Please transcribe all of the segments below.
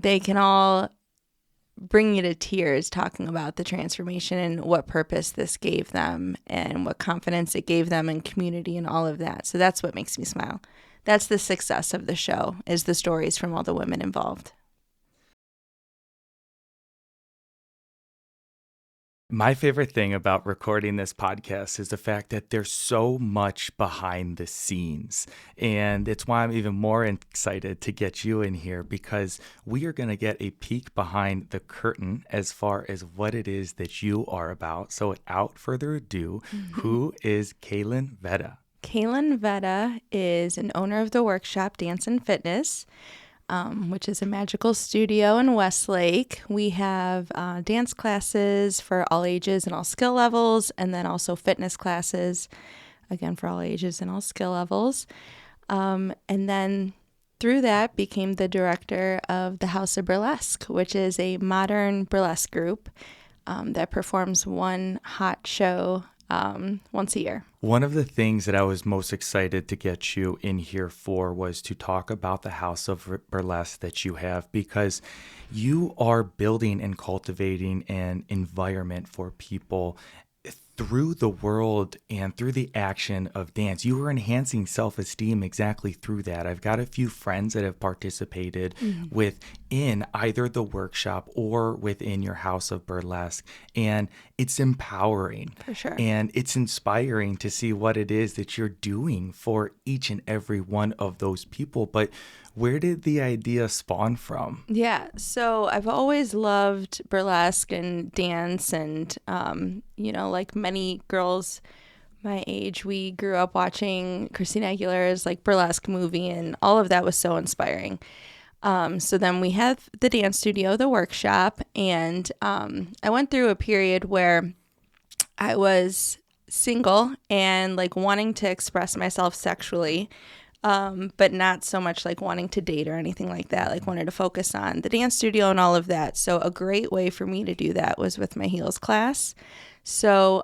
they can all bring you to tears talking about the transformation and what purpose this gave them and what confidence it gave them in community and all of that. So that's what makes me smile. That's the success of the show, is the stories from all the women involved. My favorite thing about recording this podcast is the fact that there's so much behind the scenes. And it's why I'm even more excited to get you in here, because we are going to get a peek behind the curtain as far as what it is that you are about. So without further ado, who is Kailin Vedda? Kailin Vedda is an owner of the workshop Dance and Fitness, which is a magical studio in Westlake. We have dance classes for all ages and all skill levels, and then also fitness classes, again, for all ages and all skill levels. And then through that, became the director of the House of Burlesque, which is a modern burlesque group that performs one hot show once a year. One of the things that I was most excited to get you in here for was to talk about the House of Burlesque that you have, because you are building and cultivating an environment for people through the world and through the action of dance. You are enhancing self-esteem exactly through that. I've got a few friends that have participated within either the workshop or within your House of Burlesque, and it's empowering. For sure. And it's inspiring to see what it is that you're doing for each and every one of those people. But where did the idea spawn from? Yeah, so I've always loved burlesque and dance, and like many girls my age, we grew up watching Christina Aguilera's like burlesque movie, and all of that was so inspiring. So then we had the dance studio, the workshop, and I went through a period where I was single and like wanting to express myself sexually. But not so much like wanting to date or anything like that, like wanted to focus on the dance studio and all of that. So a great way for me to do that was with my heels class. So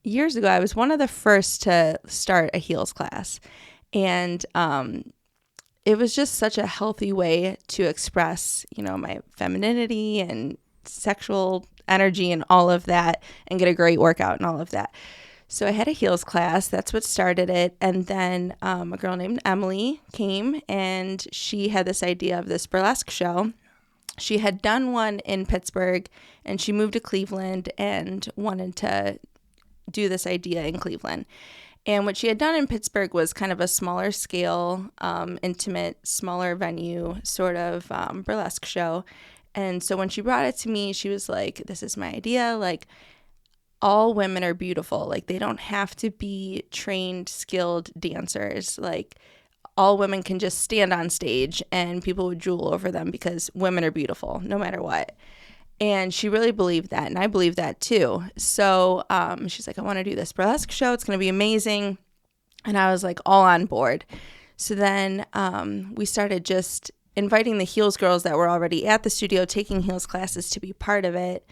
years ago, I was one of the first to start a heels class. And it was just such a healthy way to express, my femininity and sexual energy and all of that, and get a great workout and all of that. So I had a heels class. That's what started it. And then a girl named Emily came, and she had this idea of this burlesque show. She had done one in Pittsburgh, and she moved to Cleveland and wanted to do this idea in Cleveland. And what she had done in Pittsburgh was kind of a smaller scale, intimate, smaller venue sort of burlesque show. And so when she brought it to me, she was like, this is my idea. Like, all women are beautiful. Like, they don't have to be trained, skilled dancers. Like, all women can just stand on stage and people would drool over them because women are beautiful no matter what. And she really believed that, and I believe that too. So she's like, I want to do this burlesque show. It's going to be amazing. And I was like all on board. So then we started just inviting the heels girls that were already at the studio taking heels classes to be part of it.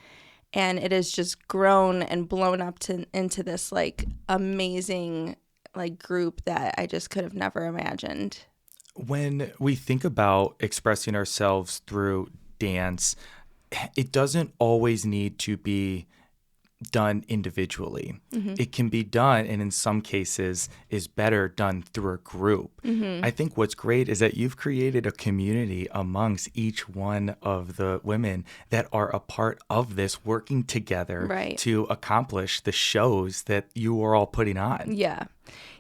And it has just grown and blown up into this like amazing like group that I just could have never imagined. When we think about expressing ourselves through dance, it doesn't always need to be done individually. It can be done, and in some cases is better done through a group. I think what's great is that you've created a community amongst each one of the women that are a part of this, working together to accomplish the shows that you are all putting on.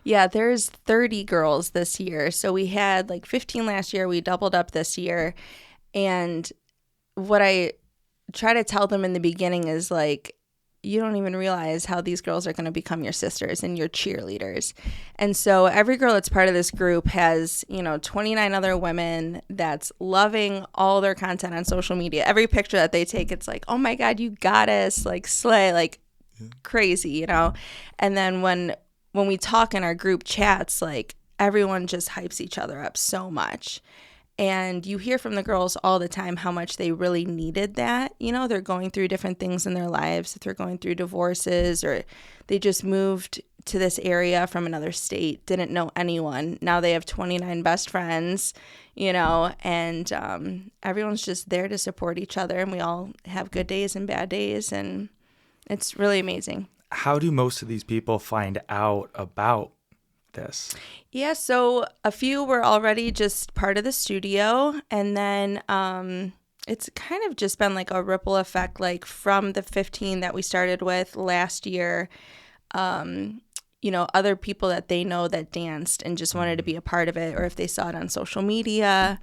Yeah, there's 30 girls this year. So we had like 15 last year. We doubled up this year. And what I try to tell them in the beginning is like, you don't even realize how these girls are going to become your sisters and your cheerleaders. And so every girl that's part of this group has, 29 other women that's loving all their content on social media. Every picture that they take, it's like, oh my God, you got us, like slay, like crazy, And then when we talk in our group chats, like everyone just hypes each other up so much. And you hear from the girls all the time how much they really needed that. They're going through different things in their lives. If they're going through divorces or they just moved to this area from another state, didn't know anyone. Now they have 29 best friends, and everyone's just there to support each other, and we all have good days and bad days, and it's really amazing. How do most of these people find out about this? Yeah, so a few were already just part of the studio, and then it's kind of just been like a ripple effect, like from the 15 that we started with last year, other people that they know that danced and just wanted to be a part of it, or if they saw it on social media,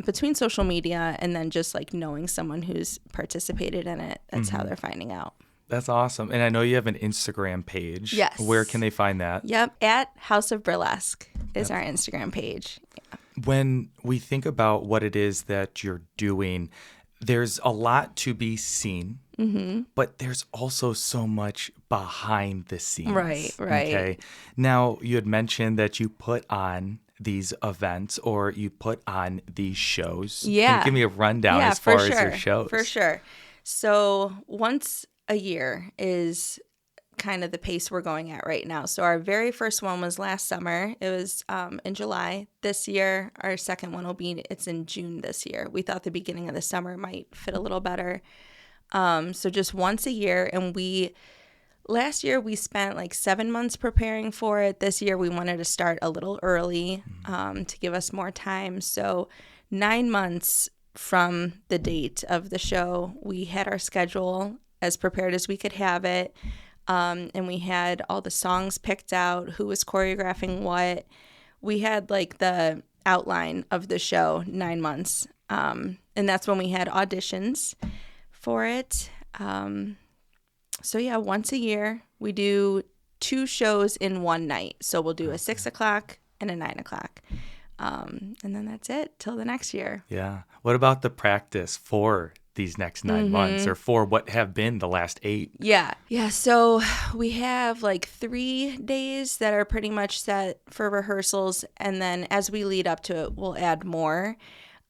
between social media and then just like knowing someone who's participated in it, that's how they're finding out. That's awesome. And I know you have an Instagram page. Yes. Where can they find that? Yep. At House of Burlesque is our Instagram page. Yeah. When we think about what it is that you're doing, there's a lot to be seen, but there's also so much behind the scenes. Right. Okay. Now, you had mentioned that you put on these events or you put on these shows. Yeah. Can you give me a rundown as far as your shows? For sure. So once a year is kind of the pace we're going at right now. So our very first one was last summer. It was in July. This year, our second one it's in June this year. We thought the beginning of the summer might fit a little better. So just once a year. And last year we spent like 7 months preparing for it. This year we wanted to start a little early to give us more time. So 9 months from the date of the show, we had our schedule as prepared as we could have it. And we had all the songs picked out, who was choreographing what. We had like the outline of the show 9 months. And that's when we had auditions for it. So yeah, once a year we do 2 shows in one night. So we'll do a 6 o'clock and a 9 o'clock. And then that's it till the next year. Yeah. What about the practice for these next 9 months or for what have been the last 8? Yeah. So we have like 3 days that are pretty much set for rehearsals. And then as we lead up to it, we'll add more.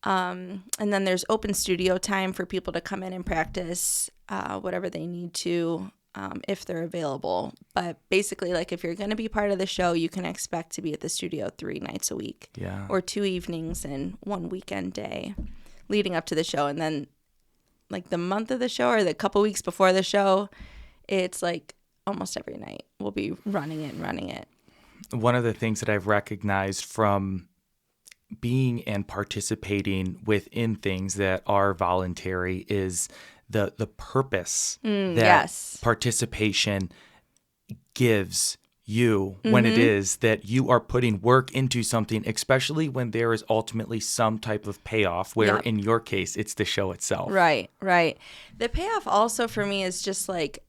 And then there's open studio time for people to come in and practice whatever they need to if they're available. But basically, like if you're going to be part of the show, you can expect to be at the studio 3 nights a week. Yeah. Or 2 evenings and 1 weekend day leading up to the show. And then like the month of the show or the couple weeks before the show, it's like almost every night we'll be running it. One of the things that I've recognized from being and participating within things that are voluntary is the purpose that participation gives you when it is that you are putting work into something, especially when there is ultimately some type of payoff where in your case it's the show itself. Right. The payoff also for me is just like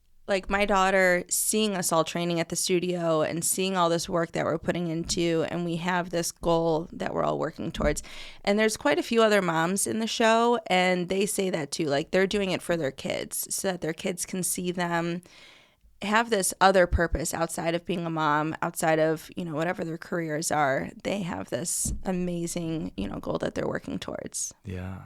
my daughter seeing us all training at the studio and seeing all this work that we're putting into, and we have this goal that we're all working towards. And there's quite a few other moms in the show, and they say that too. Like they're doing it for their kids so that their kids can see them have this other purpose outside of being a mom, outside of, whatever their careers are. They have this amazing, goal that they're working towards. Yeah.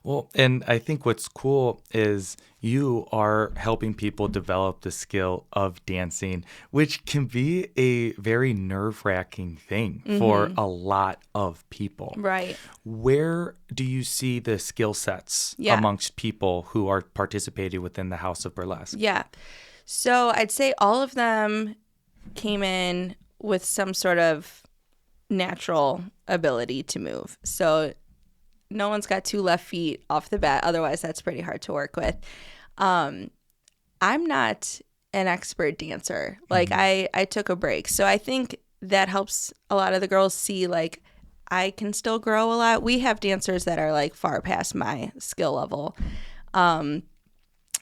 Well, and I think what's cool is you are helping people develop the skill of dancing, which can be a very nerve-wracking thing for a lot of people. Right. Where do you see the skill sets amongst people who are participating within the House of Burlesque? Yeah. So I'd say all of them came in with some sort of natural ability to move. So no one's got 2 left feet off the bat. Otherwise, that's pretty hard to work with. I'm not an expert dancer. Like I took a break. So I think that helps a lot of the girls see like I can still grow a lot. We have dancers that are like far past my skill level.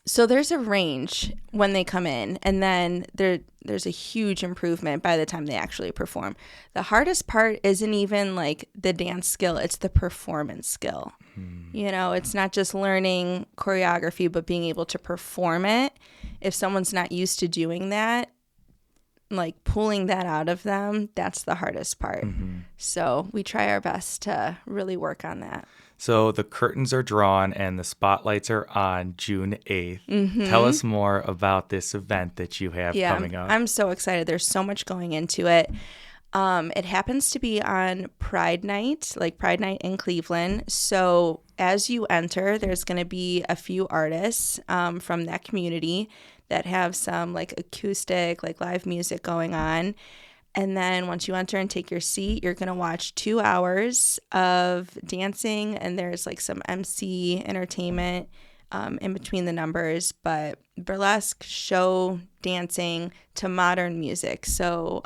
So there's a range when they come in, and then there's a huge improvement by the time they actually perform. The hardest part isn't even like the dance skill, it's the performance skill. It's not just learning choreography, but being able to perform it. If someone's not used to doing that, like pulling that out of them, that's the hardest part. So we try our best to really work on that. So the curtains are drawn and the spotlights are on June 8th. Tell us more about this event that you have coming up. I'm so excited. There's so much going into it. It happens to be on Pride Night, like Pride Night in Cleveland. So as you enter, there's going to be a few artists from that community that have some like acoustic, like live music going on. And then once you enter and take your seat, you're going to watch 2 hours of dancing, and there's like some MC entertainment in between the numbers, but burlesque show dancing to modern music. So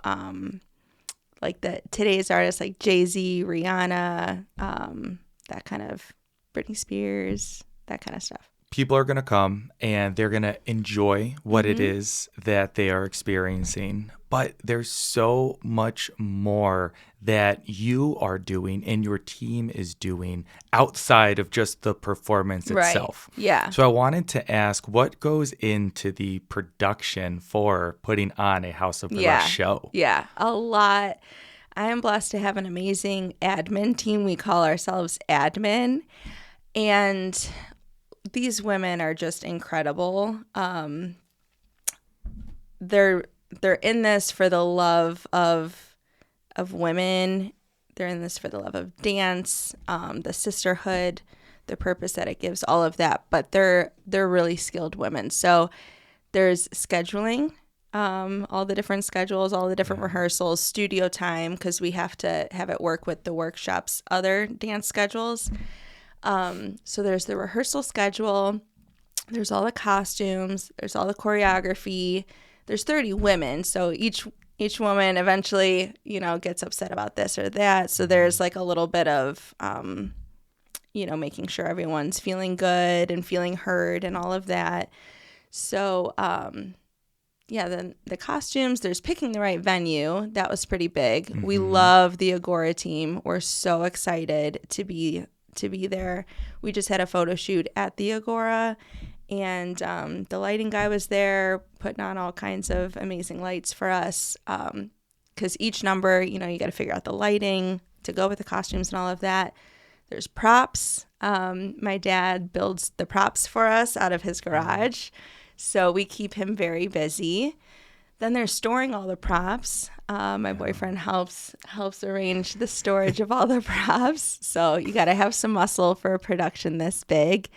like today's artists like Jay-Z, Rihanna, that kind of Britney Spears, that kind of stuff. People are going to come and they're going to enjoy what it is that they are experiencing. But there's so much more that you are doing and your team is doing outside of just the performance itself. Yeah. So I wanted to ask, what goes into the production for putting on a House of Burlesque show? Yeah, a lot. I am blessed to have an amazing admin team. We call ourselves admin. And these women are just incredible. They're in this for the love of women. They're in this for the love of dance, the sisterhood, the purpose that it gives, all of that. But they're really skilled women. So there's scheduling, all the different schedules, all the different rehearsals, studio time, because we have to have it work with the workshop's other dance schedules. So there's the rehearsal schedule, there's all the costumes, there's all the choreography, there's 30 women. So each woman eventually, gets upset about this or that. So there's like a little bit of, making sure everyone's feeling good and feeling heard and all of that. So, then the costumes, there's picking the right venue. That was pretty big. We love the Agora team. We're so excited to be there. We just had a photo shoot at the Agora, and the lighting guy was there putting on all kinds of amazing lights for us, because each number, you got to figure out the lighting to go with the costumes and all of that. There's props. My dad builds the props for us out of his garage, so we keep him very busy. Then there's storing all the props. My boyfriend helps arrange the storage of all the props. So you got to have some muscle for a production this big.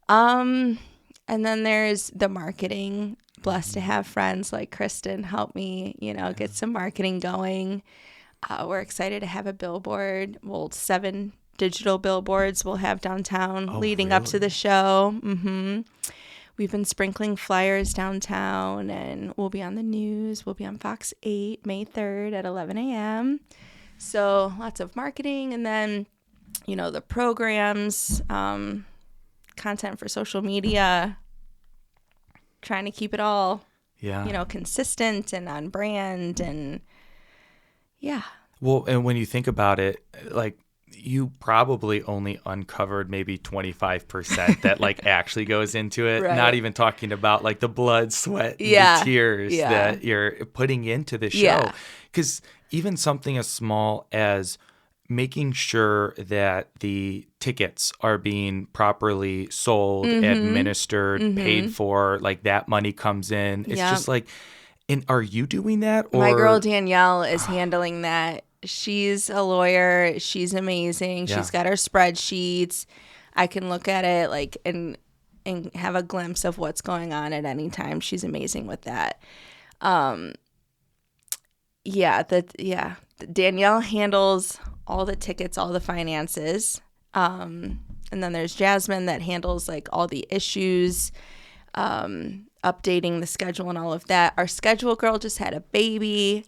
And then there's the marketing. Blessed to have friends like Kristen help me, get some marketing going. We're excited to have a billboard. 7 digital billboards we'll have downtown leading up to the show. We've been sprinkling flyers downtown, and we'll be on the news. We'll be on Fox 8, May 3rd at 11 a.m. So lots of marketing, and then, the programs, content for social media, trying to keep it all, consistent and on brand, and Well, and when you think about it, like, you probably only uncovered maybe 25% that like actually goes into it. Right. Not even talking about like the blood, sweat, the tears that you're putting into the show. Because even something as small as making sure that the tickets are being properly sold, administered, paid for, like that money comes in. It's just like, and are you doing that? Or? My girl Danielle is handling that. She's a lawyer. She's amazing. She's got her spreadsheets. I can look at it like and have a glimpse of what's going on at any time. She's amazing with that. Danielle handles all the tickets, all the finances. And then there's Jasmine that handles like all the issues, updating the schedule and all of that. Our schedule girl just had a baby.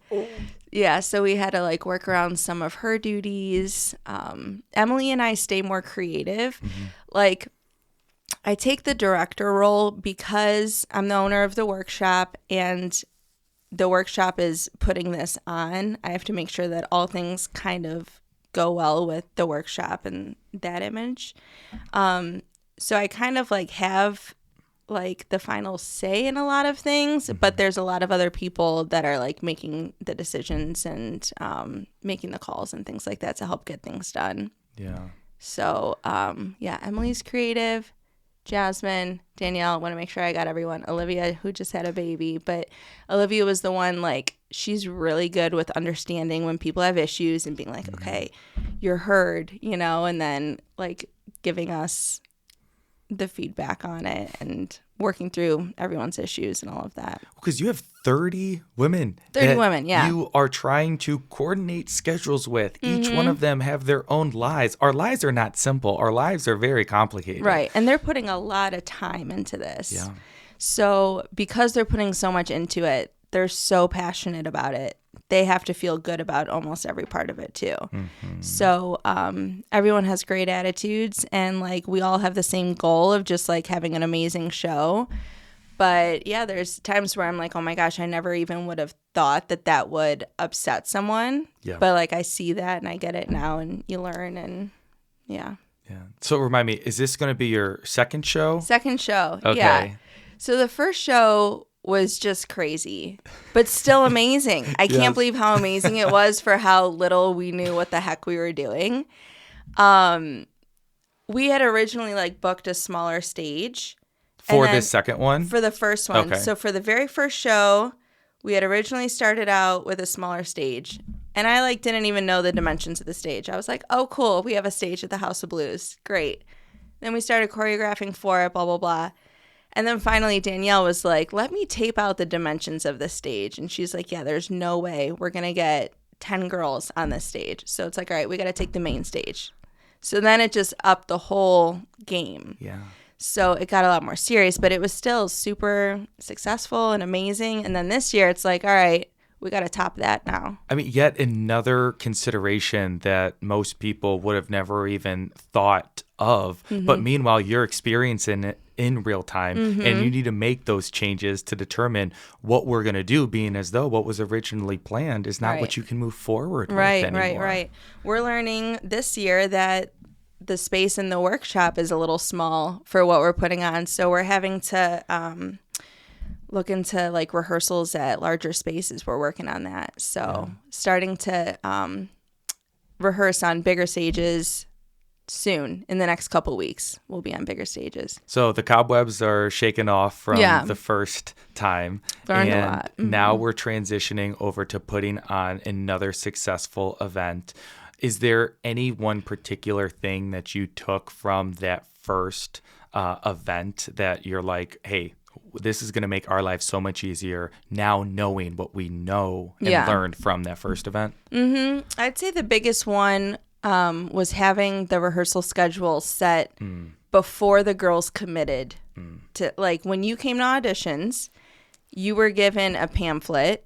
Yeah, so we had to like work around some of her duties. Emily and I stay more creative. Like, I take the director role because I'm the owner of the workshop, and the workshop is putting this on. I have to make sure that all things kind of go well with the workshop and that image. So I kind of like have like the final say in a lot of things, but there's a lot of other people that are like making the decisions and making the calls and things like that to help get things done. Yeah. So, yeah, Emily's creative. Jasmine, Danielle, want to make sure I got everyone. Olivia, who just had a baby. But Olivia was the one, like, she's really good with understanding when people have issues and being like, okay, you're heard, you know, and then, like, giving us the feedback on it and working through everyone's issues and all of that. Because you have 30 women. 30 women, yeah. You are trying to coordinate schedules with. Each one of them have their own lives. Our lives are not simple. Our lives are very complicated. Right. And they're putting a lot of time into this. Yeah. So because they're putting so much into it, they're so passionate about it. They have to feel good about almost every part of it too. So everyone has great attitudes, and like we all have the same goal of just like having an amazing show. But yeah, there's times where I'm like, oh my gosh, I never even would have thought that that would upset someone. Yeah. But like I see that and I get it now, and you learn, and yeah. Yeah. So remind me, is this going to be your second show? Second show. Okay. Yeah. So the first show was just crazy, but still amazing. I can't believe how amazing it was for how little we knew what the heck we were doing. We had originally like booked a smaller stage. For this second one? For the first one. Okay. So for the very first show, we had originally started out with a smaller stage. And I like didn't even know the dimensions of the stage. I was like, oh, cool. We have a stage at the House of Blues. Great. Then we started choreographing for it, blah, blah, blah. And then finally Danielle was like, let me tape out the dimensions of the stage. And she's like, yeah, there's no way we're going to get 10 girls on this stage. So it's like, all right, we got to take the main stage. So then it just upped the whole game. Yeah. So it got a lot more serious, but it was still super successful and amazing. And then this year it's like, all right, we got to top that now. I mean, yet another consideration that most people would have never even thought of. But meanwhile, you're experiencing it in real time, and you need to make those changes to determine what we're going to do, being as though what was originally planned is not what you can move forward with anymore. Right. We're learning this year that the space in the workshop is a little small for what we're putting on. So we're having to look into like rehearsals at larger spaces. We're working on that. So starting to rehearse on bigger stages soon. In the next couple weeks, we'll be on bigger stages. So the cobwebs are shaken off from the first time. Learned and a lot. Now we're transitioning over to putting on another successful event. Is there any one particular thing that you took from that first event that you're like, hey, this is going to make our life so much easier now knowing what we know and learned from that first event? I'd say the biggest one was having the rehearsal schedule set before the girls committed to, like, when you came to auditions, you were given a pamphlet.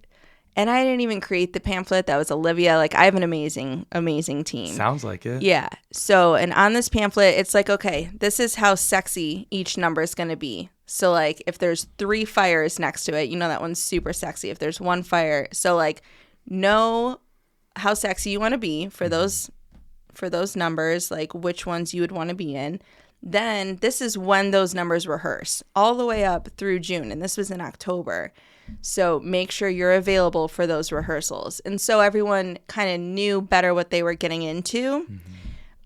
And I didn't even create the pamphlet. That was Olivia. Like, I have an amazing, amazing team. Sounds like it. Yeah. So, and on this pamphlet, it's like, okay, this is how sexy each number is going to be. So, like, if there's 3 fires next to it, you know that one's super sexy. If there's 1 fire. So, like, know how sexy you want to be for those numbers, like which ones you would want to be in. Then this is when those numbers rehearse all the way up through June. And this was in October. So make sure you're available for those rehearsals. And so everyone kind of knew better what they were getting into.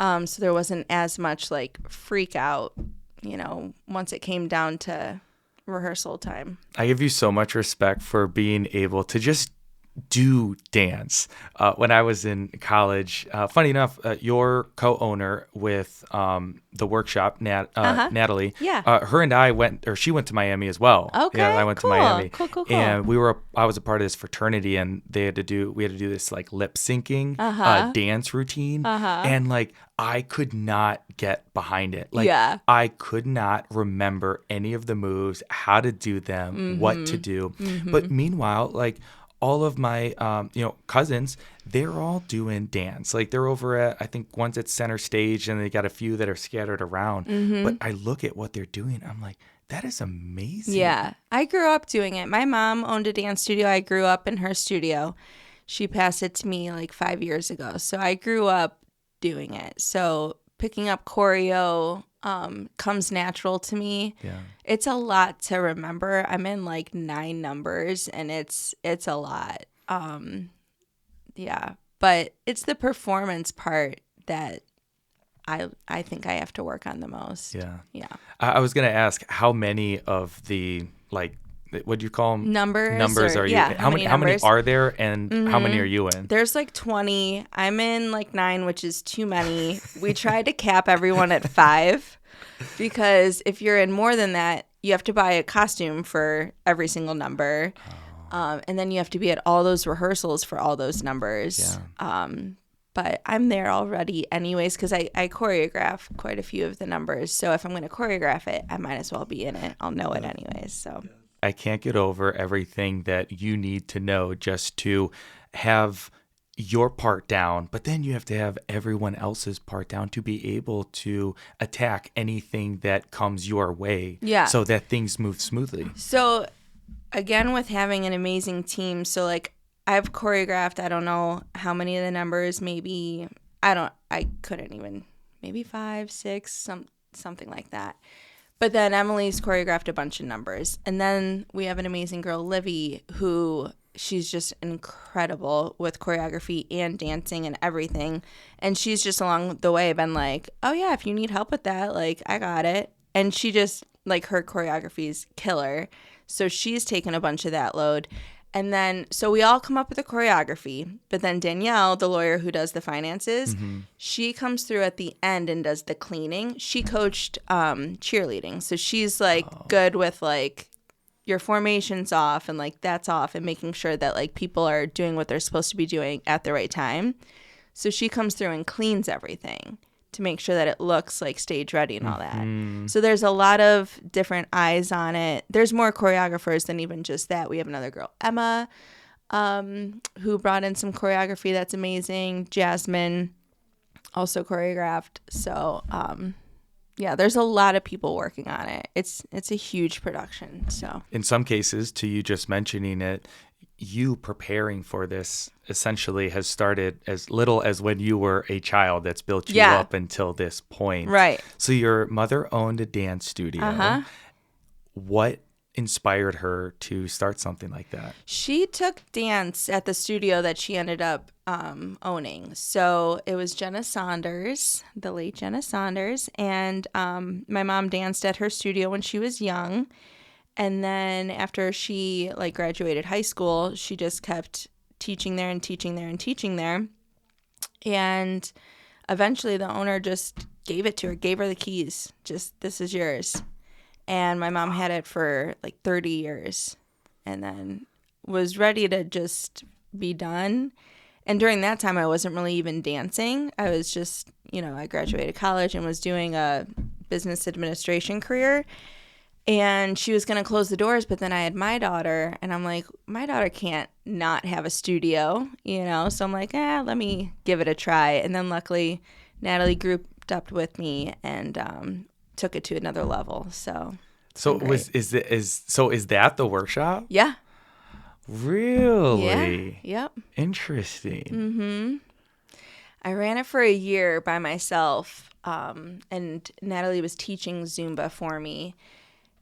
So there wasn't as much like freak out, you know, once it came down to rehearsal time. I give you so much respect for being able to just do dance. When I was in college, funny enough, your co-owner with the workshop, Natalie, her and I went, or she went to Miami as well. Okay, yeah, I went to Miami. Cool. And I was a part of this fraternity, and we had to do this like lip syncing dance routine, and like I could not get behind it. Like I could not remember any of the moves, how to do them, what to do. But meanwhile, like all of my, cousins, they're all doing dance. Like they're over at, I think one's at center stage and they got a few that are scattered around. But I look at what they're doing. I'm like, that is amazing. Yeah. I grew up doing it. My mom owned a dance studio. I grew up in her studio. She passed it to me like 5 years ago. So I grew up doing it. So picking up choreo comes natural to me. Yeah. It's a lot to remember. I'm in like 9 numbers and it's a lot. Yeah. But it's the performance part that I think I have to work on the most. Yeah. Yeah. I was going to ask how many of the, like, what do you call them? Numbers Are you? yeah, How many numbers? are there, and how many are you in? There's like 20. I'm in like 9, which is too many. We tried to cap everyone at 5 because if you're in more than that, you have to buy a costume for every single number. And then you have to be at all those rehearsals for all those numbers. Yeah. But I'm there already anyways because I choreograph quite a few of the numbers. So if I'm going to choreograph it, I might as well be in it. I'll know it anyways. So I can't get over everything that you need to know just to have your part down, but then you have to have everyone else's part down to be able to attack anything that comes your way. Yeah. So that things move smoothly. So again, with having an amazing team, so like I've choreographed, I don't know how many of the numbers, maybe, I couldn't even, maybe 5, 6, something like that. But then Emily's choreographed a bunch of numbers. And then we have an amazing girl, Livy, who she's just incredible with choreography and dancing and everything. And she's just along the way been like, oh yeah, if you need help with that, like I got it. And she just, like her choreography's killer. So she's taken a bunch of that load. And then, so we all come up with a choreography, but then Danielle, the lawyer who does the finances, she comes through at the end and does the cleaning. She coached cheerleading. So she's like good with like your formations off and like that's off and making sure that like people are doing what they're supposed to be doing at the right time. So she comes through and cleans everything to make sure that it looks like stage ready and all that. So there's a lot of different eyes on it. There's more choreographers than even just that. We have another girl, Emma, who brought in some choreography that's amazing. Jasmine also choreographed. So yeah, there's a lot of people working on it. It's a huge production. So in some cases, to you just mentioning it, you preparing for this essentially has started as little as when you were a child that's built you up until this point. Right. So your mother owned a dance studio. What inspired her to start something like that? She took dance at the studio that she ended up owning. So it was Jenna Saunders, the late Jenna Saunders. And my mom danced at her studio when she was young. And then after she like graduated high school, she just kept teaching there and teaching there and teaching there. And eventually the owner just gave it to her, gave her the keys. Just, this is yours. And my mom had it for like 30 years and then was ready to just be done. And during that time, I wasn't really even dancing. I was just, I graduated college and was doing a business administration career. And she was going to close the doors, but then I had my daughter, and I'm like, my daughter can't not have a studio, So I'm like, let me give it a try. And then luckily, Natalie grouped up with me and took it to another level. So is that the workshop? Yeah. Really? Yeah. Yep. Interesting. I ran it for a year by myself, and Natalie was teaching Zumba for me.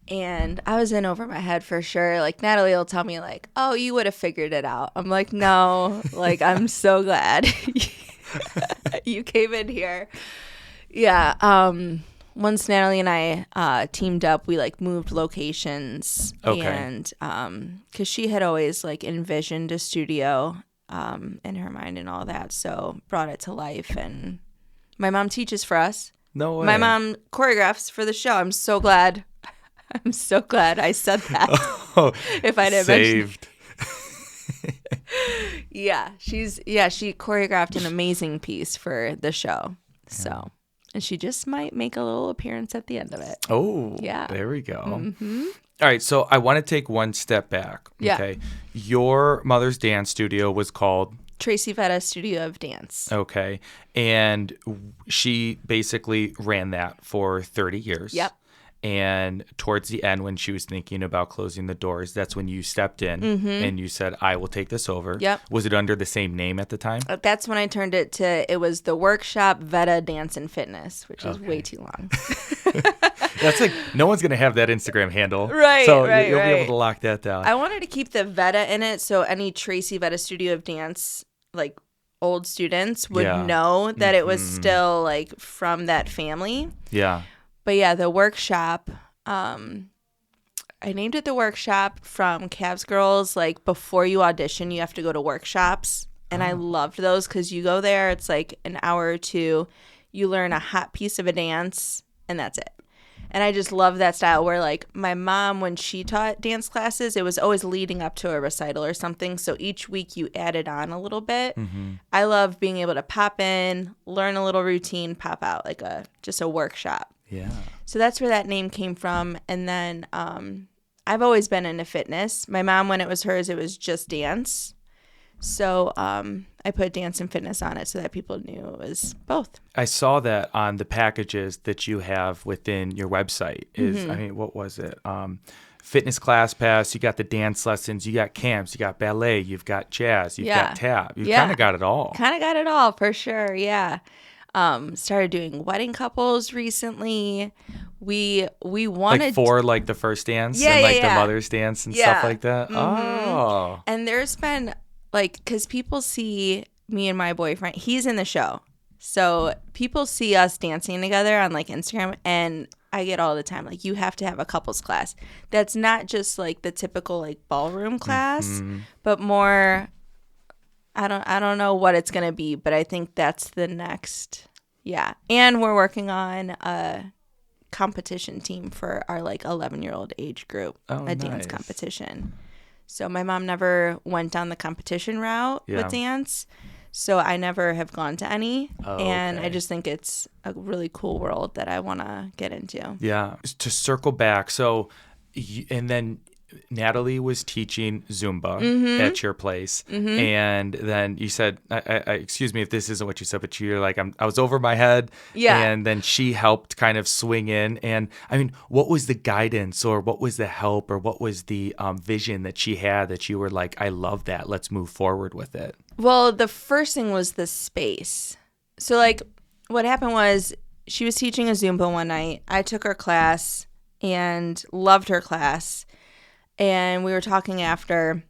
And I was in over my head for sure. Like, Natalie will tell me, like, oh, you would have figured it out. I'm like, no. Like, I'm so glad you came in here. Yeah. Once Natalie and I teamed up, we, like, moved locations. Okay. And because she had always, like, envisioned a studio in her mind and all that. So brought it to life. And my mom teaches for us. No way. My mom choreographs for the show. I'm so glad I said that. If I didn't saved. She choreographed an amazing piece for the show. So, and she just might make a little appearance at the end of it. Oh, yeah. There we go. All right, so I want to take one step back. Yeah. Okay. Your mother's dance studio was called Tracy Vedda Studio of Dance. Okay. And she basically ran that for 30 years. Yep. And towards the end, when she was thinking about closing the doors, that's when you stepped in and you said, I will take this over. Yep. Was it under the same name at the time? That's when I turned it to, it was the Workshop Vedda Dance and Fitness, which is way too long. That's like, no one's going to have that Instagram handle. Right, so right, you'll right. be able to lock that down. I wanted to keep the Vedda in it, so any Tracy Vedda Studio of Dance, like, old students would Yeah. know that it was still like from that family. Yeah. But yeah, the workshop, I named it the workshop from Cavs Girls. Like before you audition, you have to go to workshops. And I loved those because you go there, it's like an hour or two. You learn a hot piece of a dance, and that's it. And I just love that style where, like, my mom, when she taught dance classes, it was always leading up to a recital or something. So each week you added on a little bit. I love being able to pop in, learn a little routine, pop out, like just a workshop. Yeah. So that's where that name came from. And then I've always been into fitness. My mom, when it was hers, it was just dance. So I put dance and fitness on it so that people knew it was both. I saw that on the packages that you have within your website. I mean, what was it? Fitness class pass, you got the dance lessons, you got camps, you got ballet, you've got jazz, you've got tap. You've kind of got it all. Kind of got it all, for sure, yeah. Started doing wedding couples recently. We wanted like for like the first dance Yeah, and yeah, like yeah. the mother's dance and Yeah. stuff like that. Oh. And there's been, like, because people see me and my boyfriend, he's in the show. So people see us dancing together on, like, Instagram, and I get all the time, like, you have to have a couples class. That's not just, like, the typical, like, ballroom class, but more, I don't know what it's going to be, but I think that's the next, yeah. And we're working on a competition team for our, like, 11-year-old age group, a dance competition. So my mom never went down the competition route with dance, so I never have gone to any. And I just think it's a really cool world that I want to get into. Yeah. To circle back, so, and then Natalie was teaching Zumba at your place, and then you said, I, excuse me if this isn't what you said, but you're like, I was over my head, and then she helped kind of swing in. And I mean, what was the guidance, or what was the help, or what was the vision that she had that you were like, I love that, let's move forward with it? Well, the first thing was the space. So, like, what happened was she was teaching a Zumba one night. I took her class and loved her class. And we were talking after,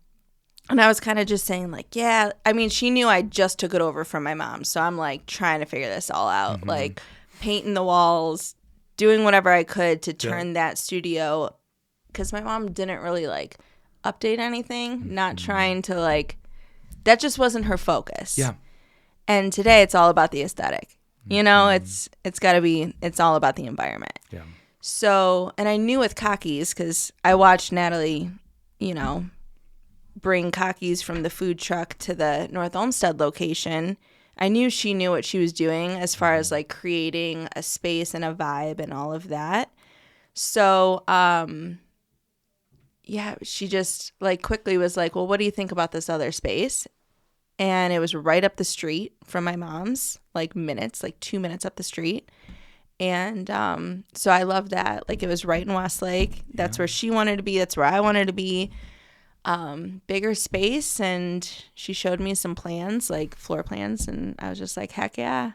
and I was kind of just saying, like, yeah, I mean, she knew I just took it over from my mom. So I'm, like, trying to figure this all out, like, painting the walls, doing whatever I could to turn that studio, because my mom didn't really, like, update anything, not trying to, like, that just wasn't her focus. Yeah. And today it's all about the aesthetic. You know, it's got to be, it's all about the environment. Yeah. So, and I knew with Cockies, because I watched Natalie, you know, bring Cockies from the food truck to the North Olmsted location. I knew she knew what she was doing as far as, like, creating a space and a vibe and all of that. So, yeah, she just, like, quickly was like, well, what do you think about this other space? And it was right up the street from my mom's, like, minutes, like 2 minutes up the street. And so I love that. Like, it was right in Westlake. That's where she wanted to be. That's where I wanted to be. Bigger space. And she showed me some plans, like floor plans. And I was just like, heck yeah.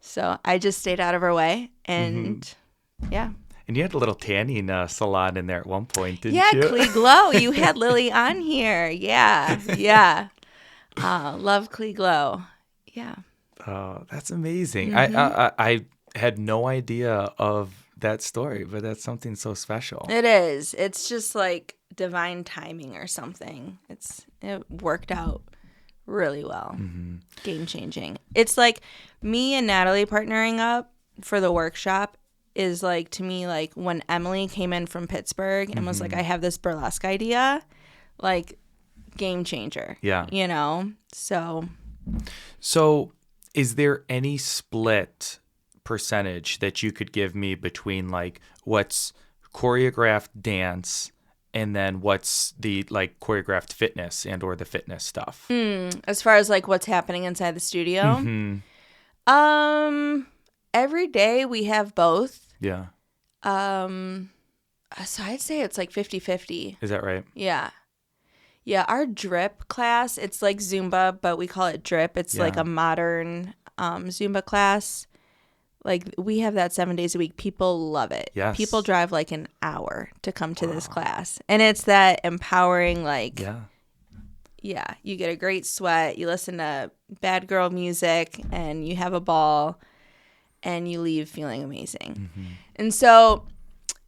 So I just stayed out of her way. And yeah. And you had a little tanning salon in there at one point, didn't you? Yeah, Clee Glow. You had Lily on here. Yeah. Yeah. Love Clee Glow. Yeah. Oh, that's amazing. I had no idea of that story, but that's something so special. It is. It's just like divine timing or something. It worked out really well. Game changing. It's like me and Natalie partnering up for the workshop is, like, to me, like when Emily came in from Pittsburgh and was like, I have this burlesque idea, like, game changer. Yeah. You know? So is there any split percentage that you could give me between, like, what's choreographed dance and then what's the, like, choreographed fitness and or the fitness stuff? As far as, like, what's happening inside the studio? Every day we have both. Yeah. So I'd say it's like 50-50. Is that right? Yeah. Yeah, our drip class, it's like Zumba, but we call it drip. It's like a modern Zumba class. Like, we have that 7 days a week. People love it. Yes. People drive like an hour to come to this class. And it's that empowering, like, Yeah, you get a great sweat, you listen to bad girl music, and you have a ball, and you leave feeling amazing. And so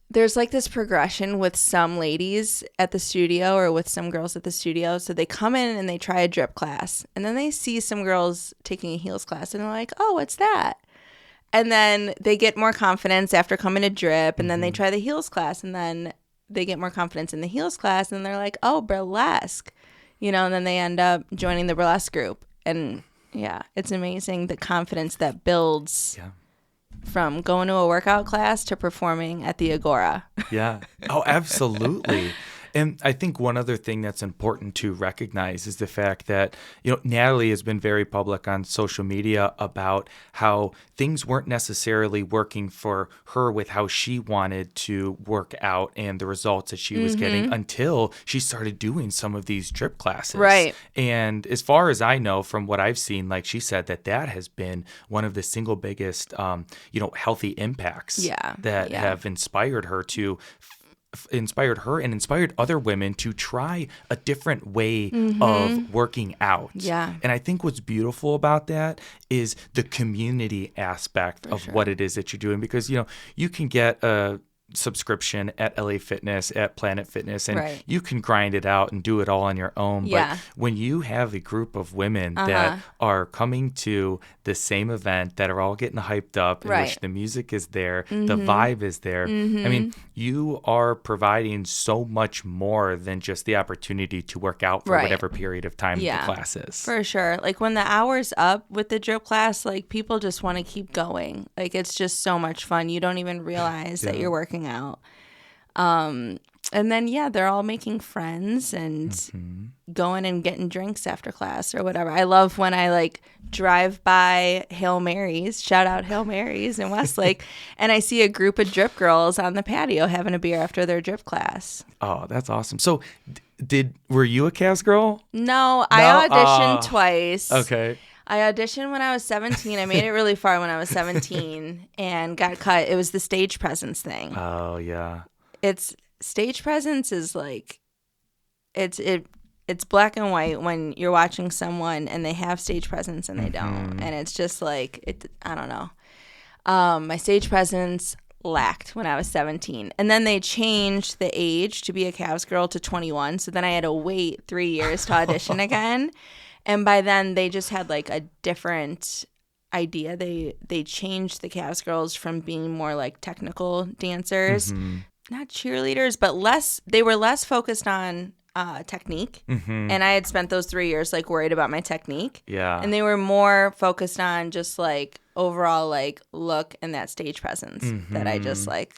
there's like this progression with some ladies at the studio or with some girls at the studio. So they come in and they try a drip class, and then they see some girls taking a heels class, and they're like, oh, what's that? And then they get more confidence after coming to drip, and then they try the heels class, and then they get more confidence in the heels class, and they're like, oh, burlesque, and then they end up joining the burlesque group. And yeah, it's amazing the confidence that builds from going to a workout class to performing at the Agora. Yeah. Oh, absolutely. And I think one other thing that's important to recognize is the fact that, Natalie has been very public on social media about how things weren't necessarily working for her with how she wanted to work out and the results that she was getting until she started doing some of these drip classes. Right. And as far as I know, from what I've seen, like she said, that has been one of the single biggest, healthy impacts that have inspired her and inspired other women to try a different way of working out. Yeah. And I think what's beautiful about that is the community aspect of what it is that you're doing, because, you can get a subscription at LA Fitness, at Planet Fitness, and you can grind it out and do it all on your own. But when you have a group of women that are coming to the same event, that are all getting hyped up, in which the music is there, the vibe is there, I mean, you are providing so much more than just the opportunity to work out for whatever period of time the class is. For sure. Like when the hour's up with the drip class, like people just want to keep going. Like it's just so much fun. You don't even realize that you're working out. And then they're all making friends and going and getting drinks after class or whatever. I love when I like drive by Hail Marys, shout out Hail Marys in Westlake, and I see a group of drip girls on the patio having a beer after their drip class. Oh, that's awesome. So were you a Cavs girl? No, I auditioned twice. Okay. I auditioned when I was 17. I made it really far when I was 17 and got cut. It was the stage presence thing. Oh, yeah. It's stage presence is like, it's black and white when you're watching someone and they have stage presence and they don't. And it's just like, I don't know. My stage presence lacked when I was 17. And then they changed the age to be a Cavs girl to 21. So then I had to wait 3 years to audition again. And by then, they just had like a different idea. They changed the Cavs girls from being more like technical dancers, not cheerleaders, but they were less focused on technique. And I had spent those 3 years like worried about my technique. Yeah. And they were more focused on just like overall like look and that stage presence that I just like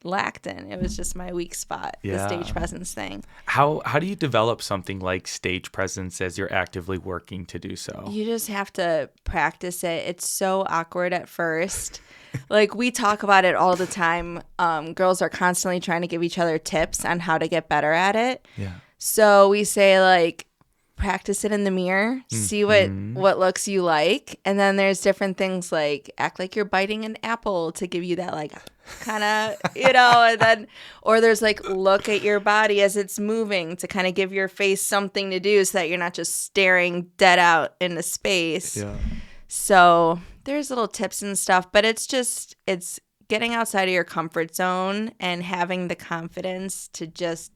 lacked in. It was just my weak spot, the stage presence thing. How do you develop something like stage presence as you're actively working to do so? You just have to practice it. It's so awkward at first. Like we talk about it all the time. Girls are constantly trying to give each other tips on how to get better at it. Yeah. So we say like practice it in the mirror, see what looks you like, and then there's different things like act like you're biting an apple to give you that like kind of and then or there's like look at your body as it's moving to kind of give your face something to do so that you're not just staring dead out into space. So there's little tips and stuff, but it's getting outside of your comfort zone and having the confidence to just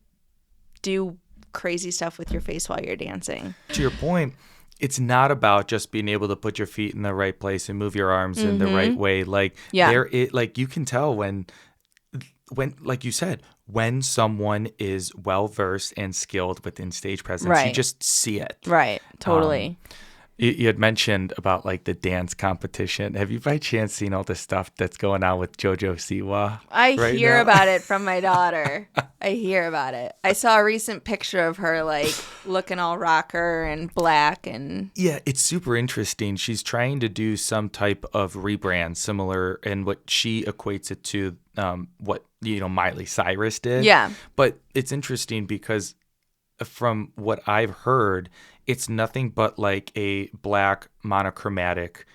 do crazy stuff with your face while you're dancing. To your point, it's not about just being able to put your feet in the right place and move your arms in the right way. Like you can tell when like you said, when someone is well versed and skilled within stage presence, you just see it. Right. Totally. You had mentioned about like the dance competition. Have you by chance seen all the stuff that's going on with JoJo Siwa? I hear about it from my daughter. I hear about it. I saw a recent picture of her like looking all rocker and black and yeah, it's super interesting. She's trying to do some type of rebrand similar in what she equates it to what Miley Cyrus did. Yeah. But it's interesting because from what I've heard, it's nothing but like a black monochromatic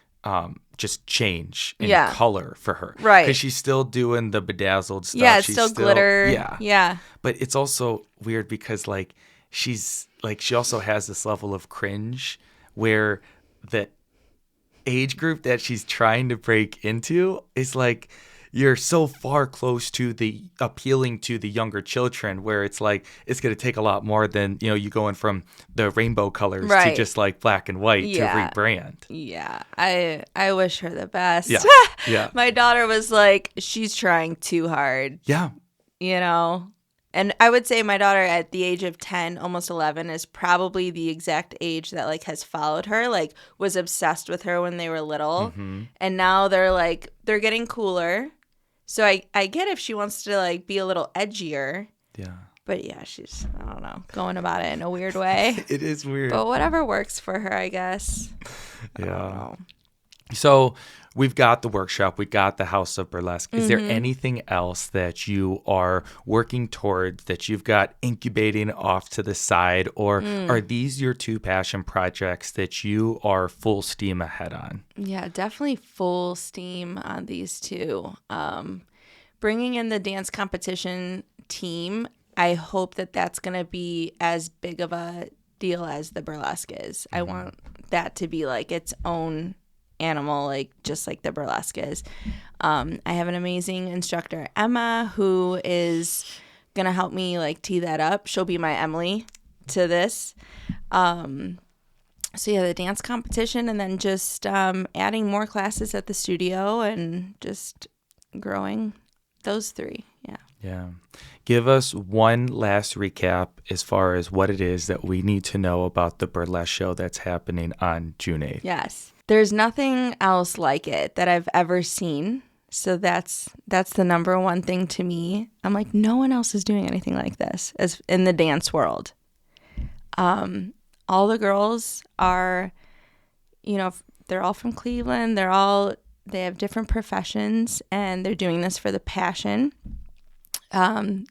just change in color for her. Right. Because she's still doing the bedazzled stuff. Yeah, it's still glitter. Yeah. Yeah. But it's also weird because like she's like, she also has this level of cringe where the age group that she's trying to break into is like, you're so far close to the appealing to the younger children, where it's like, it's going to take a lot more than, you going from the rainbow colors to just like black and white to rebrand. Yeah. I wish her the best. Yeah. Yeah. My daughter was like, she's trying too hard. Yeah. And I would say my daughter at the age of 10, almost 11, is probably the exact age that like has followed her, like was obsessed with her when they were little. Mm-hmm. And now they're getting cooler. So I get if she wants to like be a little edgier. Yeah. But yeah, she's, I don't know, going about it in a weird way. It is weird. But whatever works for her, I guess. Yeah. So we've got the workshop, we got the House of Burlesque. Is there anything else that you are working towards, that you've got incubating off to the side, or are these your two passion projects that you are full steam ahead on? Yeah, definitely full steam on these two. Bringing in the dance competition team, I hope that that's going to be as big of a deal as the burlesque is. I want that to be like its own animal, like just like the burlesque is. I have an amazing instructor, Emma, who is gonna help me like tee that up. She'll be my Emily to this. So yeah, the dance competition, and then just adding more classes at the studio and just growing those three. Yeah. Give us one last recap as far as what it is that we need to know about the burlesque show that's happening on June 8th. Yes. There's nothing else like it that I've ever seen. So that's the number one thing to me. I'm like, no one else is doing anything like this as in the dance world. All the girls are, they're all from Cleveland. They have different professions, and they're doing this for the passion.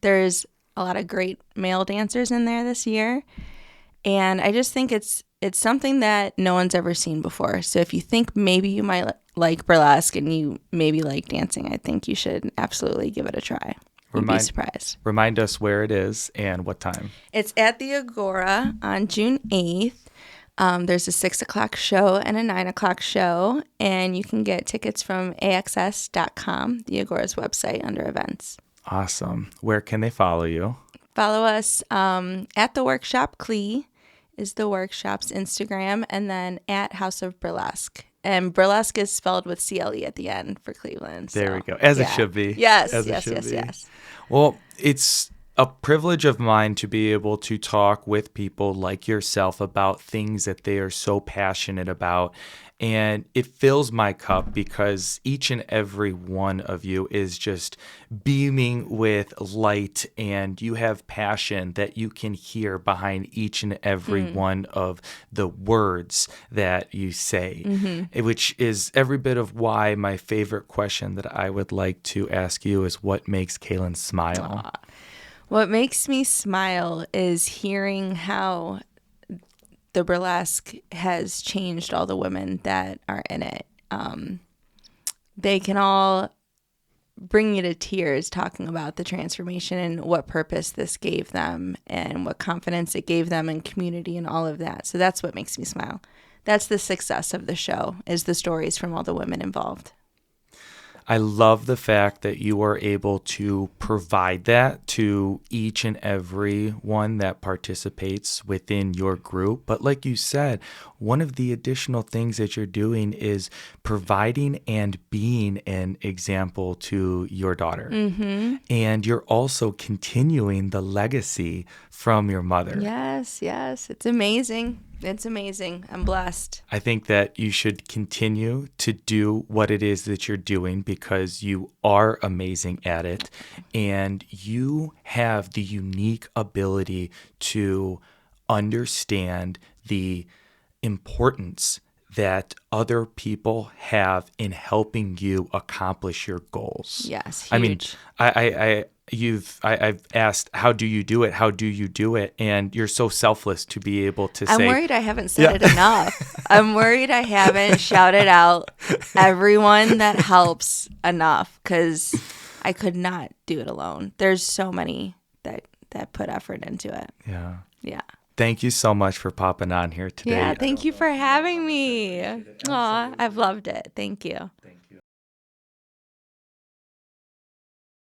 There's a lot of great male dancers in there this year. And I just think it's something that no one's ever seen before. So if you think maybe you might like burlesque and you maybe like dancing, I think you should absolutely give it a try. You'd be surprised. Remind us where it is and what time. It's at the Agora on June 8th. There's a 6 o'clock show and a 9 o'clock show, and you can get tickets from axs.com, the Agora's website, under events. Awesome. Where can they follow you? Follow us at the workshop. Clee is the workshop's Instagram, and then at House of Burlesque. And burlesque is spelled with CLE at the end for Cleveland. There we go. As it should be. Yes, As yes. Well, it's a privilege of mine to be able to talk with people like yourself about things that they are so passionate about. And it fills my cup because each and every one of you is just beaming with light, and you have passion that you can hear behind each and every one of the words that you say, which is every bit of why my favorite question that I would like to ask you is, what makes Kailin smile? What makes me smile is hearing how the burlesque has changed all the women that are in it. They can all bring you to tears talking about the transformation and what purpose this gave them and what confidence it gave them in community and all of that. So that's what makes me smile. That's the success of the show, is the stories from all the women involved. I love the fact that you are able to provide that to each and every one that participates within your group. But like you said, one of the additional things that you're doing is providing and being an example to your daughter. And you're also continuing the legacy from your mother. Yes. It's amazing. It's amazing. I'm blessed. I think that you should continue to do what it is that you're doing because you are amazing at it, and you have the unique ability to understand the importance that other people have in helping you accomplish your goals. Yes, huge. I mean, I've asked, how do you do it? How do you do it? And you're so selfless to be able to say. I'm worried I haven't said it enough. I'm worried I haven't shouted out everyone that helps enough, because I could not do it alone. There's so many that put effort into it. Yeah. Yeah. Thank you so much for popping on here today. Yeah. Thank you for having me. Aw, I've loved it. Thank you.